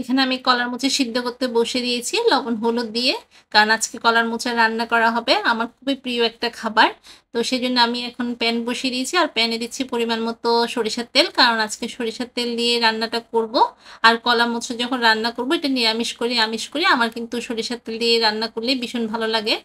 এখানে আমি কলার মোচা সিদ্ধ করতে বসিয়ে দিয়েছি লবণ হলুদ দিয়ে। কারণ আজকে কলার মোচা রান্না করা হবে। আমার খুবই প্রিয় একটা খাবার। তো সেজন্য আমি এখন প্যান বসিয়ে দিয়েছি আর প্যানে দিচ্ছি পরিমাণ মতো সরিষার তেল। কারণ আজকে সরিষার তেল দিয়ে রান্নাটা করব। আর কলা মোচা যখন রান্না করব এটা নিরামিষ করি আমিষ করি আমার কিন্তু সরিষার তেল দিয়ে রান্না করলে ভীষণ ভালো লাগে।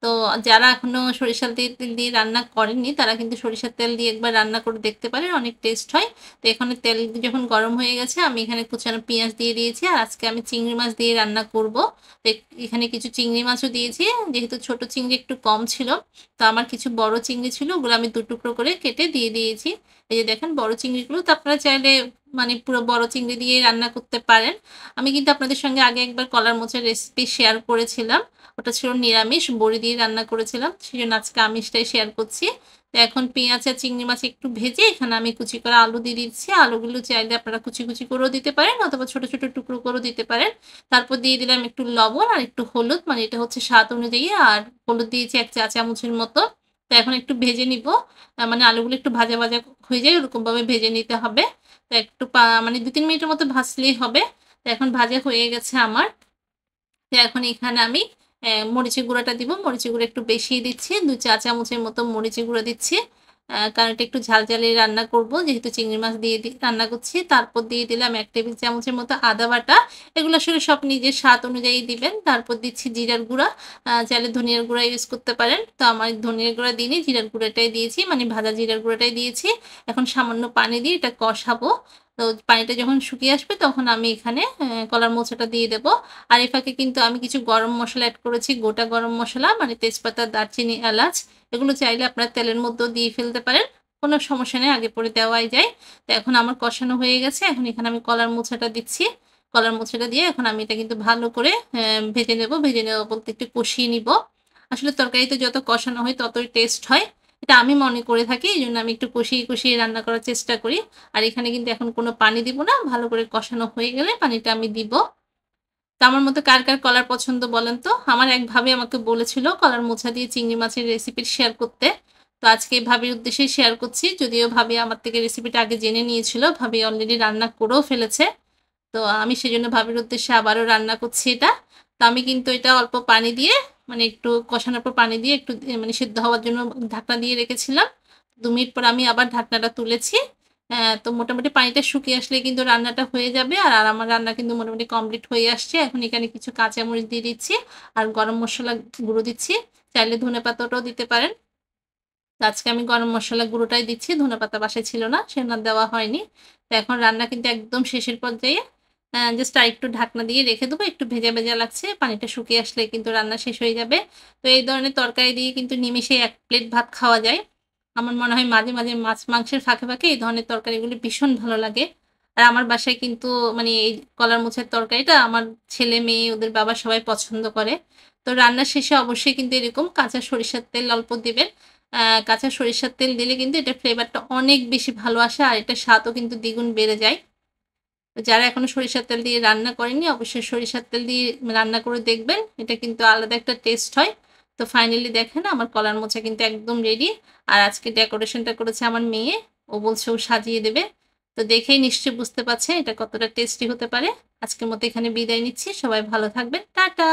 তো যারা এখনো সরিষার তেল দিয়ে রান্না করেননি তারা কিন্তু সরিষার তেল দিয়ে একবার রান্না করে দেখতে পারেন, অনেক টেস্ট হয়। তো এখানে তেল যখন গরম হয়ে গেছে আমি এখানে কুচানো পেঁয়াজ দিয়ে দিয়েছি আর আজকে আমি চিংড়ি মাছ দিয়ে রান্না করব। তো এখানে কিছু চিংড়ি মাছও দিয়েছি, যেহেতু ছোট চিংড়ি একটু কম ছিল তো আমার কিছু বড় চিংড়ি ছিল ওগুলো আমি 2 টুকরো করে কেটে দিয়ে দিয়েছি। এই যে দেখেন বড় চিংড়িগুলো, তো আপনারা চাইলে মানে পুরো বড় চিংড়ি দিয়ে রান্না করতে পারেন। আমি কিন্তু আপনাদের সঙ্গে আগে একবার কলার মোচার রেসিপি শেয়ার করেছিলাম, ওটা ছিল নিরামিষ বড়ি দিয়ে রান্না করেছিলাম, সেজন্য আজকে আমিষটাই শেয়ার করছি। তো এখন পেঁয়াজ আর চিংড়ি মাছ একটু ভেজে এখানে আমি কুচি করা আলু দিয়ে দিচ্ছি। আলুগুলো চাইলে আপনারা কুচি কুচি করেও দিতে পারেন অথবা ছোট ছোট টুকরো করেও দিতে পারেন। তারপর দিয়ে দিলাম একটু লবণ আর একটু হলুদ, মানে এটা হচ্ছে স্বাদ অনুযায়ী, আর হলুদ দিয়েছি 1 চা চামচের মতো। তো এখন একটু ভেজে নিব, মানে আলুগুলো একটু ভাজা ভাজা হয়ে যায় ওরকমভাবে ভেজে নিতে হবে। তো একটু মানে 2-3 মিনিটের মতো ভাজলেই হবে। তো এখন ভাজা হয়ে গেছে আমার। তো এখন এখানে আমি মরিচের গুঁড়াটা দিব। মরিচের গুঁড়া একটু বেশিই দিচ্ছি। 2 চা চামচের মতো মরিচের গুঁড়া দিচ্ছি। কারণ এটা একটু ঝাল রান্না করব, যেহেতু চিংড়ি মাছ দিয়ে রান্না করছি। তারপর দিয়ে দিলাম 1 টেবিল চামচের মতো আদা বাটা। এগুলো আসলে সব নিজের স্বাদ অনুযায়ী দিবেন। তারপর দিচ্ছি জিরার গুঁড়া। চাইলে ধনিয়ার গুঁড়া ইউজ করতে পারেন। তো আমার ধনিয়ার গুঁড়া দিইনি, জিরার গুঁড়াটাই দিয়েছি, মানে ভাজা জিরার গুঁড়াটাই দিয়েছি। এখন সামান্য পানি দিয়ে এটা কষাবো। তো পানিটা যখন শুকিয়ে আসবে তখন আমি এখানে কলার মোচাটা দিয়ে দেব। আর এই ফাঁকে কিন্তু আমি কিছু গরম মসলা এড করেছি, গোটা গরম মসলা, মানে তেজপাতা, দারচিনি, এলাচ। এগুলো চাইলে আপনারা তেলের মধ্যেও দিয়ে ফেলতে পারেন, কোনো সমস্যা নেই, আগে পরে দেওয়াই যায়। তো এখন আমার কষানো হয়ে গেছে, এখন এখানে আমি কলার মোচাটা দিচ্ছি। কলার মোচাটা দিয়ে এখন আমি এটা কিন্তু ভালো করে ভেজে নেব। ভেজে নেব বলতে একটু কষিয়ে নিব। আসলে তরকারিতে যত কষানো হয় ততই টেস্ট হয়, এটা আমি মনে করে থাকি। এই জন্য আমি একটু কষিয়ে কষিয়ে রান্না করার চেষ্টা করি। আর এখানে কিন্তু এখন কোনো পানি দিব না, ভালো করে কষানো হয়ে গেলে পানিটা আমি দিব। তো আমার মতো কার কলার পছন্দ বলেন তো? আমার এক ভাবি আমাকে বলেছিল কলার মোচা দিয়ে চিংড়ি মাছের রেসিপি শেয়ার করতে। তো আজকে ভাবির উদ্দেশ্যেই শেয়ার করছি। যদিও ভাবি আমার থেকে রেসিপিটা আগে জেনে নিয়েছিল। ভাবি অলরেডি রান্না করেও ফেলেছে। তো আমি সেজন্য ভাবির উদ্দেশ্যে আবারও রান্না করছি এটা। তো আমি কিন্তু এটা অল্প পানি দিয়ে, মানে একটু কষানোর পর পানি দিয়ে একটু মানে সিদ্ধ হওয়ার জন্য ঢাকনা দিয়ে রেখেছিলাম। 2 মিনিট পর আমি আবার ঢাকনাটা তুলেছি। তো মোটামুটি পানিটা শুকিয়ে আসলে কিন্তু রান্নাটা হয়ে যাবে। আর আমার রান্না কিন্তু মোটামুটি কমপ্লিট হয়ে আসছে। এখন এখানে কিছু কাঁচামরিচ দিয়ে দিচ্ছি আর গরম মসলা গুঁড়ো দিচ্ছি। চাইলে ধনেপাতাটাও দিতে পারেন। তো আজকে আমি গরম মসলা গুঁড়োটাই দিচ্ছি, ধনেপাতা বাসায় ছিল না, সেজন্য দেওয়া হয়নি। তো এখন রান্না কিন্তু একদম শেষের পর্যায়ে। জাস্ট আরেকটু ঢাকনা দিয়ে রেখে দেবো, একটু ভেজা ভেজা লাগছে, পানিটা শুকিয়ে আসলে কিন্তু রান্না শেষ হয়ে যাবে। তো এই ধরনের তরকারি দিয়ে কিন্তু নিমেষেই 1 প্লেট ভাত খাওয়া যায়। আমার মনে হয় মাঝে মাঝে মাছ মাংসের ফাঁকে ফাঁকে এই ধরনের তরকারিগুলি ভীষণ ভালো লাগে। আর আমার বাসায় কিন্তু মানে এই কলার মোচার তরকারিটা আমার ছেলে মেয়ে ওদের বাবা সবাই পছন্দ করে। তো রান্নার শেষে অবশ্যই কিন্তু এরকম কাঁচা সরিষার তেল অল্প দিবেন। কাঁচা সরিষার তেল দিলে কিন্তু এটার ফ্লেভারটা অনেক বেশি ভালো আসে আর এটার স্বাদও কিন্তু দ্বিগুণ বেড়ে যায়। তো যারা এখনো সরিষার তেল দিয়ে রান্না করেননি অবশ্যই সরিষার তেল দিয়ে রান্না করে দেখবেন। এটা কিন্তু আলাদা একটা টেস্ট হয়। তো ফাইনালি দেখেন আমার কলার মোচা কিন্তু একদম রেডি। আর আজকে ডেকোরেশনটা করেছে আমার মেয়ে। ও বলছে ও সাজিয়ে দেবে। তো দেখেই নিশ্চয়ই বুঝতে পারছেন এটা কতটা টেস্টি হতে পারে। আজকের মতো এখানে বিদায় নিচ্ছি। সবাই ভালো থাকবেন। টাটা!